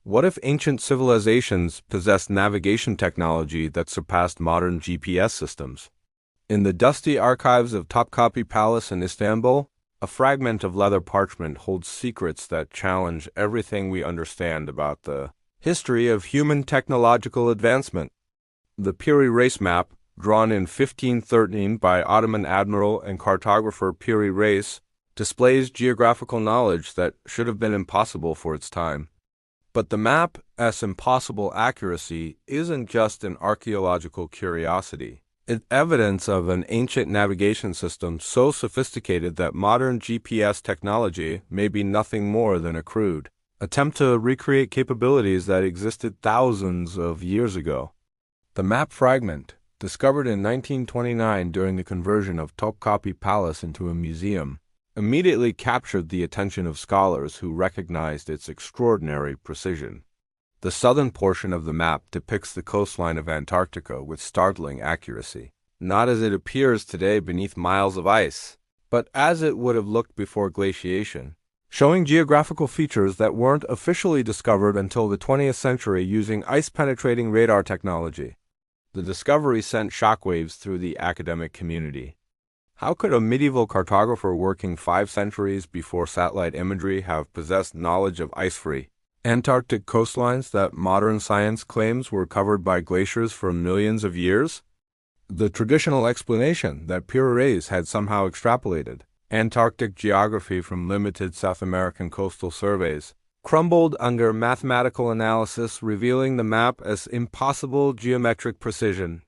What if ancient civilizations possessed navigation technology that surpassed modern GPS systems? In the dusty archives of Topkapi Palace in Istanbul, a fragment of leather parchment holds secrets that challenge everything we understand about the history of human technological advancement. The Piri Reis map, drawn in 1513 by Ottoman admiral and cartographer Piri Reis, displays geographical knowledge that should have been impossible for its time. But the map's impossible accuracy isn't just an archaeological curiosity. It's evidence of an ancient navigation system so sophisticated that modern GPS technology may be nothing more than a crude attempt to recreate capabilities that existed thousands of years ago. The map fragment, discovered in 1929 during the conversion of Topkapi Palace into a museum, immediately captured the attention of scholars who recognized its extraordinary precision. The southern portion of the map depicts the coastline of Antarctica with startling accuracy, not as it appears today beneath miles of ice, but as it would have looked before glaciation, showing geographical features that weren't officially discovered until the 20th century using ice-penetrating radar technology. The discovery sent shockwaves through the academic community. How could a medieval cartographer working 5 centuries before satellite imagery have possessed knowledge of ice-free Antarctic coastlines that modern science claims were covered by glaciers for millions of years? The traditional explanation that Piri Reis had somehow extrapolated Antarctic geography from limited South American coastal surveys crumbled under mathematical analysis, revealing the map as impossible geometric precision.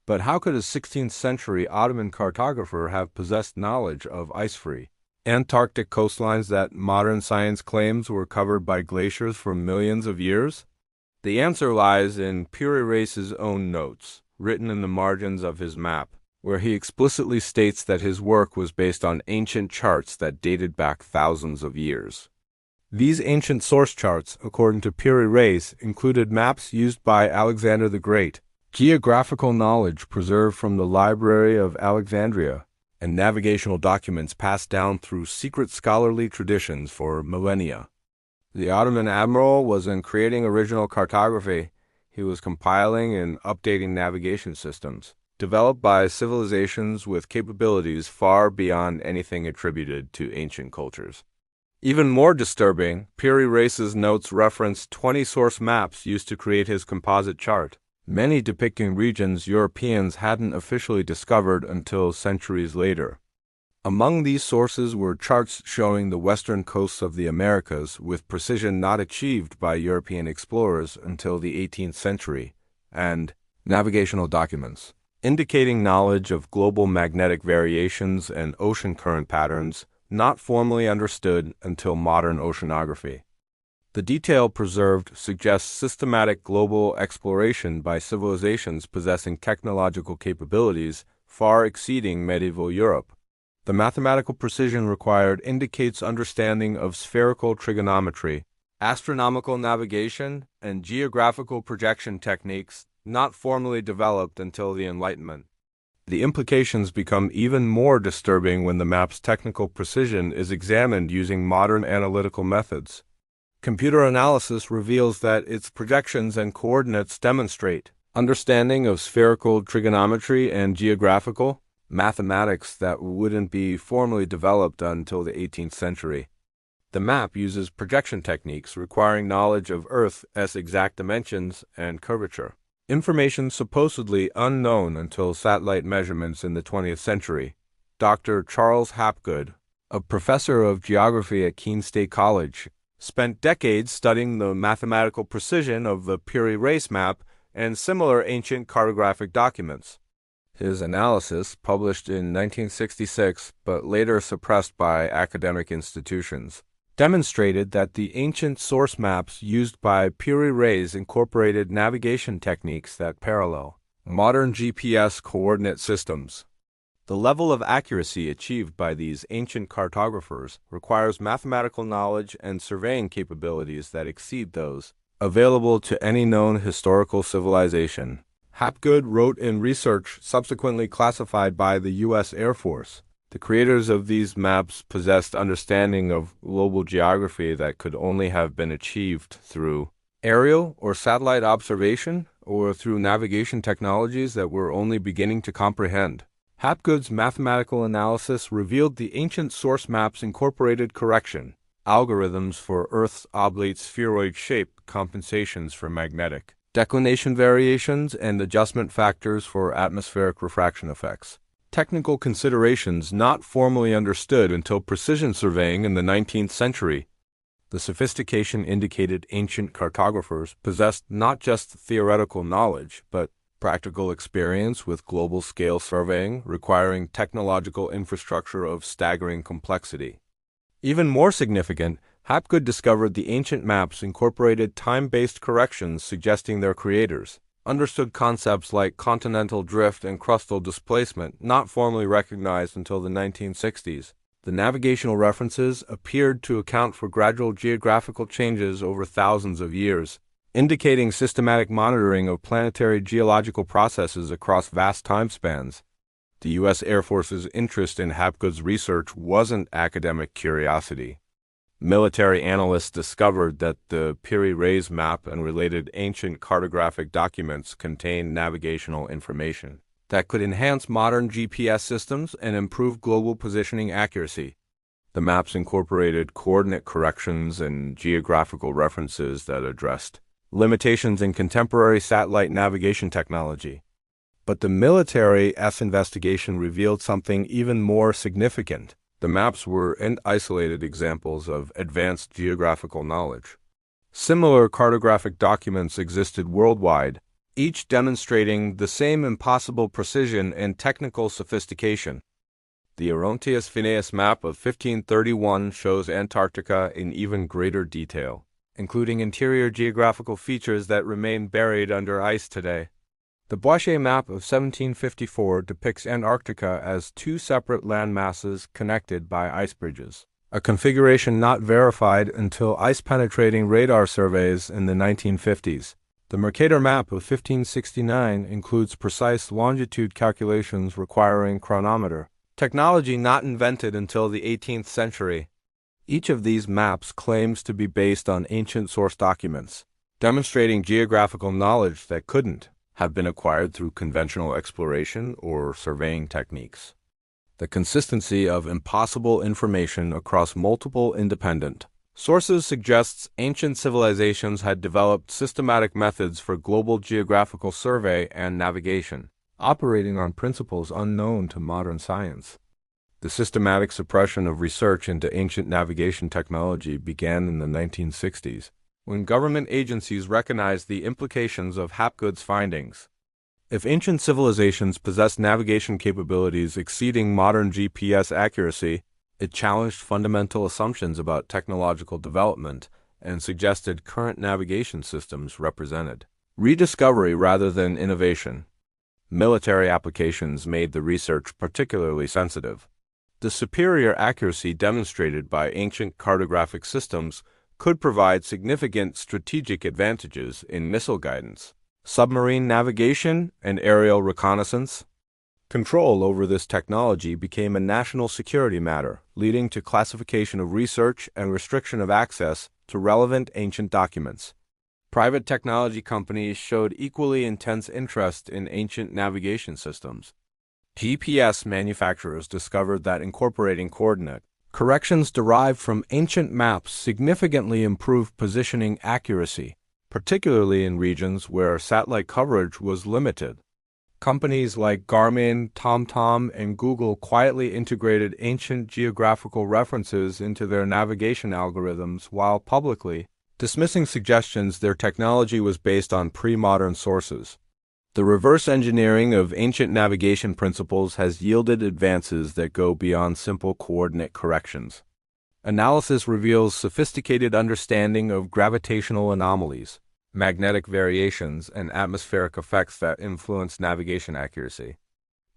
But how could a 16th century Ottoman cartographer have possessed knowledge of ice-free Antarctic coastlines that modern science claims were covered by glaciers for millions of years? The answer lies in Piri Reis's own notes, written in the margins of his map, where he explicitly states that his work was based on ancient charts that dated back thousands of years. These ancient source charts, according to Piri Reis, included maps used by Alexander the Great, geographical knowledge preserved from the Library of Alexandria, and navigational documents passed down through secret scholarly traditions for millennia. The Ottoman admiral wasn't creating original cartography, he was compiling and updating navigation systems, developed by civilizations with capabilities far beyond anything attributed to ancient cultures. Even more disturbing, Piri Reis's notes reference 20 source maps used to create his composite chart, many depicting regions Europeans hadn't officially discovered until centuries later. Among these sources were charts showing the western coasts of the Americas with precision not achieved by European explorers until the 18th century, and navigational documents, indicating knowledge of global magnetic variations and ocean current patterns not formally understood until modern oceanography. The detail preserved suggests systematic global exploration by civilizations possessing technological capabilities far exceeding medieval Europe. The mathematical precision required indicates understanding of spherical trigonometry, astronomical navigation, and geographical projection techniques not formally developed until the Enlightenment. The implications become even more disturbing when the map's technical precision is examined using modern analytical methods. Computer analysis reveals that its projections and coordinates demonstrate understanding of spherical trigonometry and geographical mathematics that wouldn't be formally developed until the 18th century. The map uses projection techniques requiring knowledge of Earth's exact dimensions and curvature, information supposedly unknown until satellite measurements in the 20th century. Dr. Charles Hapgood, a professor of geography at Keene State College, spent decades studying the mathematical precision of the Piri Reis map and similar ancient cartographic documents. His analysis, published in 1966 but later suppressed by academic institutions, demonstrated that the ancient source maps used by Piri Reis incorporated navigation techniques that parallel modern GPS coordinate systems. The level of accuracy achieved by these ancient cartographers requires mathematical knowledge and surveying capabilities that exceed those available to any known historical civilization. Hapgood wrote in research subsequently classified by the U.S. Air Force. The creators of these maps possessed understanding of global geography that could only have been achieved through Aerial or satellite observation, or through navigation technologies that we're only beginning to comprehend. Hapgood's mathematical analysis revealed the ancient source maps incorporated correction, algorithms for Earth's oblate spheroid shape, compensations for magnetic declination variations, and adjustment factors for atmospheric refraction effects. Technical considerations not formally understood until precision surveying in the 19th century. The sophistication indicated ancient cartographers possessed not just theoretical knowledge, but practical experience with global-scale surveying requiring technological infrastructure of staggering complexity. Even more significant, Hapgood discovered the ancient maps incorporated time-based corrections suggesting their creators, understood concepts like continental drift and crustal displacement not formally recognized until the 1960s. The navigational references appeared to account for gradual geographical changes over thousands of years, indicating systematic monitoring of planetary geological processes across vast timespans. The U.S. Air Force's interest in Hapgood's research wasn't academic curiosity. Military analysts discovered that the Piri Reis map and related ancient cartographic documents contained navigational information that could enhance modern GPS systems and improve global positioning accuracy. The maps incorporated coordinate corrections and geographical references that addressed limitations in contemporary satellite navigation technology. But the military's investigation revealed something even more significant. The maps were isolated examples of advanced geographical knowledge. Similar cartographic documents existed worldwide, each demonstrating the same impossible precision and technical sophistication. The Orontius Phineas map of 1531 shows Antarctica in even greater detail, including interior geographical features that remain buried under ice today. The Boischet map of 1754 depicts Antarctica as two separate land masses connected by ice bridges, a configuration not verified until ice-penetrating radar surveys in the 1950s. The Mercator map of 1569 includes precise longitude calculations requiring chronometer, technology not invented until the 18th century. Each of these maps claims to be based on ancient source documents, demonstrating geographical knowledge that couldn't have been acquired through conventional exploration or surveying techniques. The consistency of impossible information across multiple independent sources suggests ancient civilizations had developed systematic methods for global geographical survey and navigation, operating on principles unknown to modern science. The systematic suppression of research into ancient navigation technology began in the 1960s, when government agencies recognized the implications of Hapgood's findings. If ancient civilizations possessed navigation capabilities exceeding modern GPS accuracy, it challenged fundamental assumptions about technological development and suggested current navigation systems represented rediscovery rather than innovation. Military applications made the research particularly sensitive. The superior accuracy demonstrated by ancient cartographic systems could provide significant strategic advantages in missile guidance, submarine navigation, and aerial reconnaissance. Control over this technology became a national security matter, leading to classification of research and restriction of access to relevant ancient documents. Private technology companies showed equally intense interest in ancient navigation systems. GPS manufacturers discovered that incorporating coordinate corrections derived from ancient maps significantly improved positioning accuracy, particularly in regions where satellite coverage was limited. Companies like Garmin, TomTom, and Google quietly integrated ancient geographical references into their navigation algorithms while publicly dismissing suggestions their technology was based on pre-modern sources. The reverse engineering of ancient navigation principles has yielded advances that go beyond simple coordinate corrections. Analysis reveals sophisticated understanding of gravitational anomalies, magnetic variations, and atmospheric effects that influence navigation accuracy.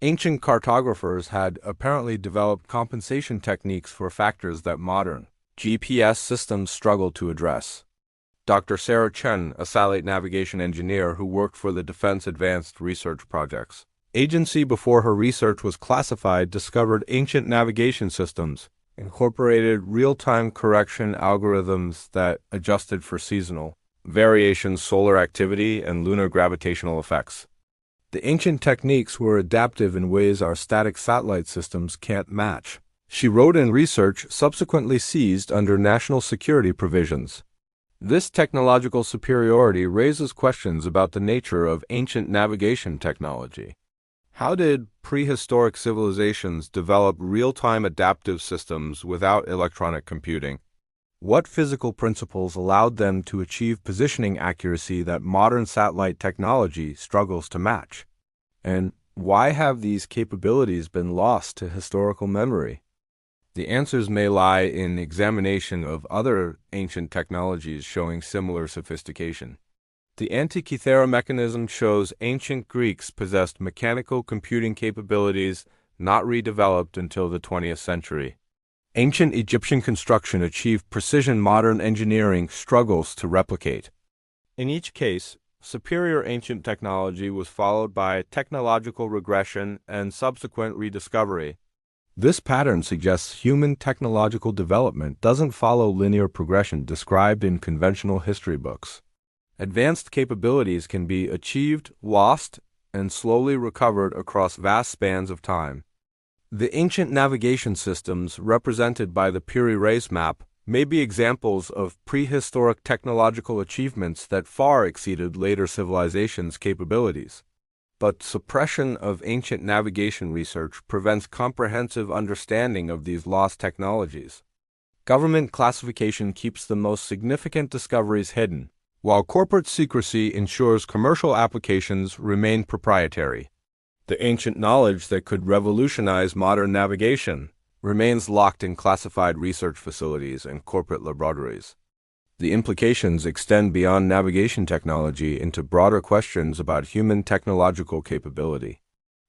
Ancient cartographers had apparently developed compensation techniques for factors that modern GPS systems struggle to address. Dr. Sarah Chen, a satellite navigation engineer who worked for the Defense Advanced Research Projects Agency before her research was classified, discovered ancient navigation systems, incorporated real-time correction algorithms that adjusted for seasonal variations, solar activity, and lunar gravitational effects. The ancient techniques were adaptive in ways our static satellite systems can't match. She wrote in research subsequently seized under national security provisions. This technological superiority raises questions about the nature of ancient navigation technology. How did prehistoric civilizations develop real-time adaptive systems without electronic computing? What physical principles allowed them to achieve positioning accuracy that modern satellite technology struggles to match? And why have these capabilities been lost to historical memory? The answers may lie in examination of other ancient technologies showing similar sophistication. The Antikythera mechanism shows ancient Greeks possessed mechanical computing capabilities not redeveloped until the 20th century. Ancient Egyptian construction achieved precision modern engineering struggles to replicate. In each case, superior ancient technology was followed by technological regression and subsequent rediscovery. This pattern suggests human technological development doesn't follow linear progression described in conventional history books. Advanced capabilities can be achieved, lost, and slowly recovered across vast spans of time. The ancient navigation systems represented by the Piri Reis map may be examples of prehistoric technological achievements that far exceeded later civilizations' capabilities. But suppression of ancient navigation research prevents comprehensive understanding of these lost technologies. Government classification keeps the most significant discoveries hidden, while corporate secrecy ensures commercial applications remain proprietary. The ancient knowledge that could revolutionize modern navigation remains locked in classified research facilities and corporate laboratories. The implications extend beyond navigation technology into broader questions about human technological capability.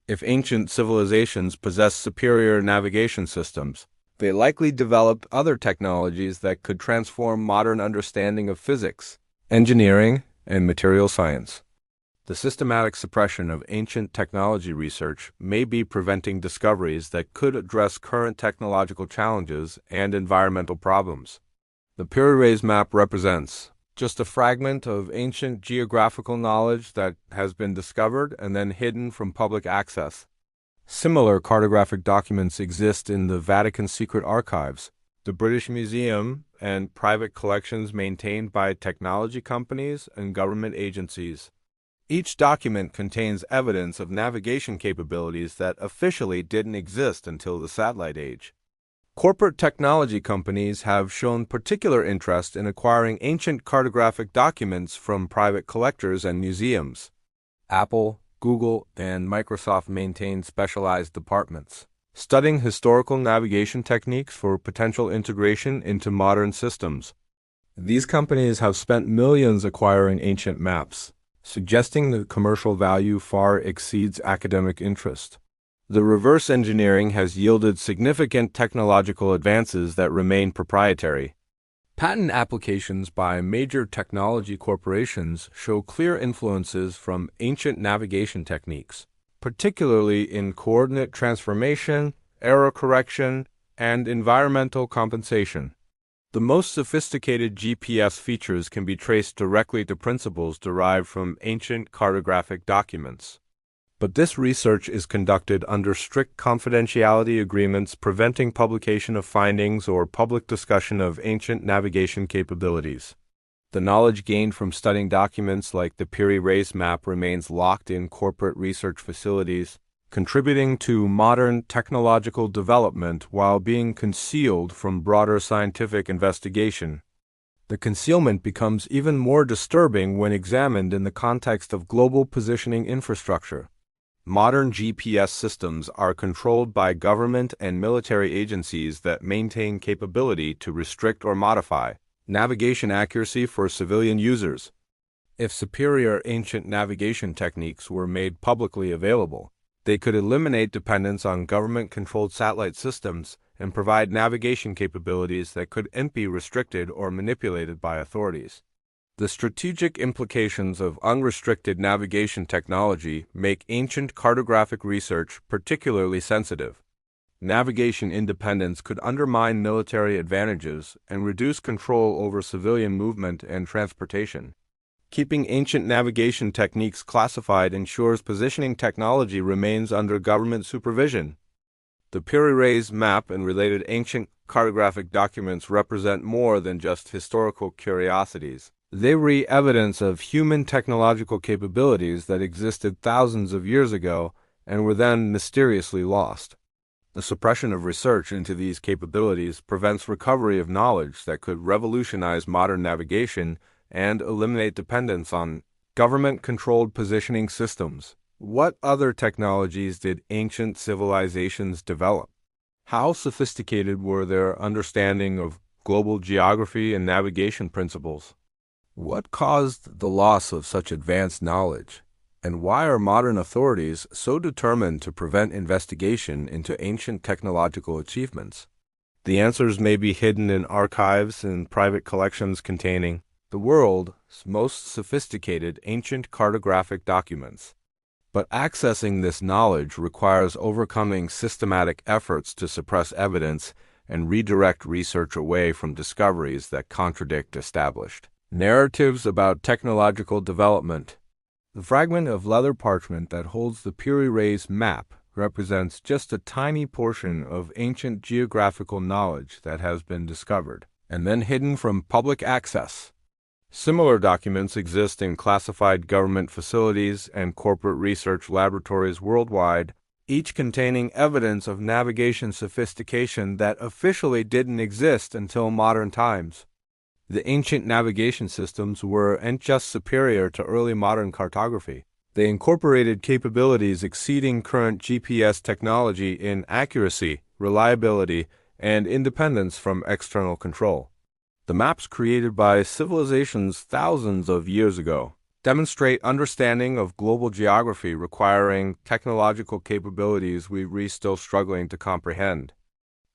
If ancient civilizations possess superior navigation systems, they likely developed other technologies that could transform modern understanding of physics, engineering, and material science. The systematic suppression of ancient technology research may be preventing discoveries that could address current technological challenges and environmental problems. The Piri Reis map represents just a fragment of ancient geographical knowledge that has been discovered and then hidden from public access. Similar cartographic documents exist in the Vatican Secret Archives, the British Museum, and private collections maintained by technology companies and government agencies. Each document contains evidence of navigation capabilities that officially didn't exist until the satellite age. Corporate technology companies have shown particular interest in acquiring ancient cartographic documents from private collectors and museums. Apple, Google, and Microsoft maintain specialized departments, studying historical navigation techniques for potential integration into modern systems. These companies have spent millions acquiring ancient maps, suggesting the commercial value far exceeds academic interest. The reverse engineering has yielded significant technological advances that remain proprietary. Patent applications by major technology corporations show clear influences from ancient navigation techniques, particularly in coordinate transformation, error correction, and environmental compensation. The most sophisticated GPS features can be traced directly to principles derived from ancient cartographic documents. But this research is conducted under strict confidentiality agreements preventing publication of findings or public discussion of ancient navigation capabilities. The knowledge gained from studying documents like the Piri Reis map remains locked in corporate research facilities, contributing to modern technological development while being concealed from broader scientific investigation. The concealment becomes even more disturbing when examined in the context of global positioning infrastructure. Modern GPS systems are controlled by government and military agencies that maintain capability to restrict or modify navigation accuracy for civilian users. If superior ancient navigation techniques were made publicly available, they could eliminate dependence on government-controlled satellite systems and provide navigation capabilities that couldn't be restricted or manipulated by authorities. The strategic implications of unrestricted navigation technology make ancient cartographic research particularly sensitive. Navigation independence could undermine military advantages and reduce control over civilian movement and transportation. Keeping ancient navigation techniques classified ensures positioning technology remains under government supervision. The Piri Reis map and related ancient cartographic documents represent more than just historical curiosities. They re evidence of human technological capabilities that existed thousands of years ago and were then mysteriously lost. The suppression of research into these capabilities prevents recovery of knowledge that could revolutionize modern navigation and eliminate dependence on government-controlled positioning systems. What other technologies did ancient civilizations develop? How sophisticated were their understanding of global geography and navigation principles? What caused the loss of such advanced knowledge? And why are modern authorities so determined to prevent investigation into ancient technological achievements? The answers may be hidden in archives and private collections containing the world's most sophisticated ancient cartographic documents. But accessing this knowledge requires overcoming systematic efforts to suppress evidence and redirect research away from discoveries that contradict established narratives about technological development. The fragment of leather parchment that holds the Piri Reis map represents just a tiny portion of ancient geographical knowledge that has been discovered and then hidden from public access. Similar documents exist in classified government facilities and corporate research laboratories worldwide, each containing evidence of navigation sophistication that officially didn't exist until modern times. The ancient navigation systems weren't just superior to early modern cartography. They incorporated capabilities exceeding current GPS technology in accuracy, reliability, and independence from external control. The maps created by civilizations thousands of years ago demonstrate understanding of global geography requiring technological capabilities we're still struggling to comprehend.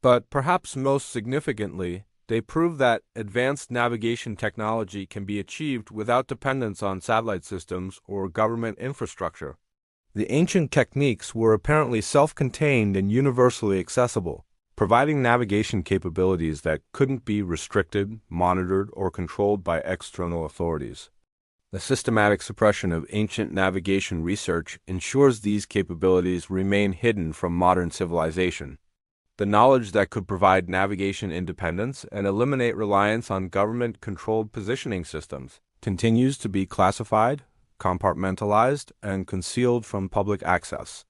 But perhaps most significantly, they prove that advanced navigation technology can be achieved without dependence on satellite systems or government infrastructure. The ancient techniques were apparently self-contained and universally accessible, providing navigation capabilities that couldn't be restricted, monitored, or controlled by external authorities. The systematic suppression of ancient navigation research ensures these capabilities remain hidden from modern civilization. The knowledge that could provide navigation independence and eliminate reliance on government-controlled positioning systems continues to be classified, compartmentalized, and concealed from public access.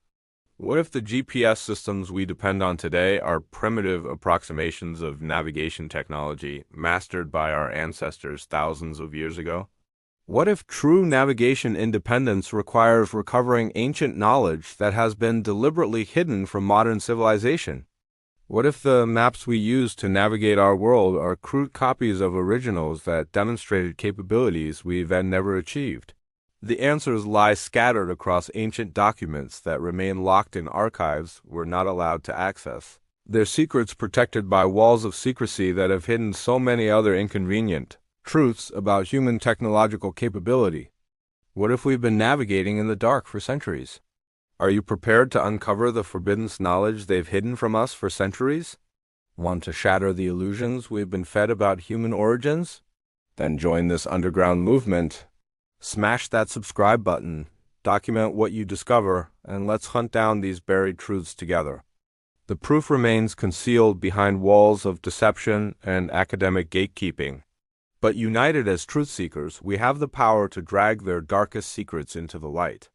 What if the GPS systems we depend on today are primitive approximations of navigation technology mastered by our ancestors thousands of years ago? What if true navigation independence requires recovering ancient knowledge that has been deliberately hidden from modern civilization? What if the maps we use to navigate our world are crude copies of originals that demonstrated capabilities we've never achieved? The answers lie scattered across ancient documents that remain locked in archives we're not allowed to access. Their secrets protected by walls of secrecy that have hidden so many other inconvenient truths about human technological capability. What if we've been navigating in the dark for centuries? Are you prepared to uncover the forbidden knowledge they've hidden from us for centuries? Want to shatter the illusions we've been fed about human origins? Then join this underground movement. Smash that subscribe button, document what you discover, and let's hunt down these buried truths together. The proof remains concealed behind walls of deception and academic gatekeeping. But united as truth seekers, we have the power to drag their darkest secrets into the light.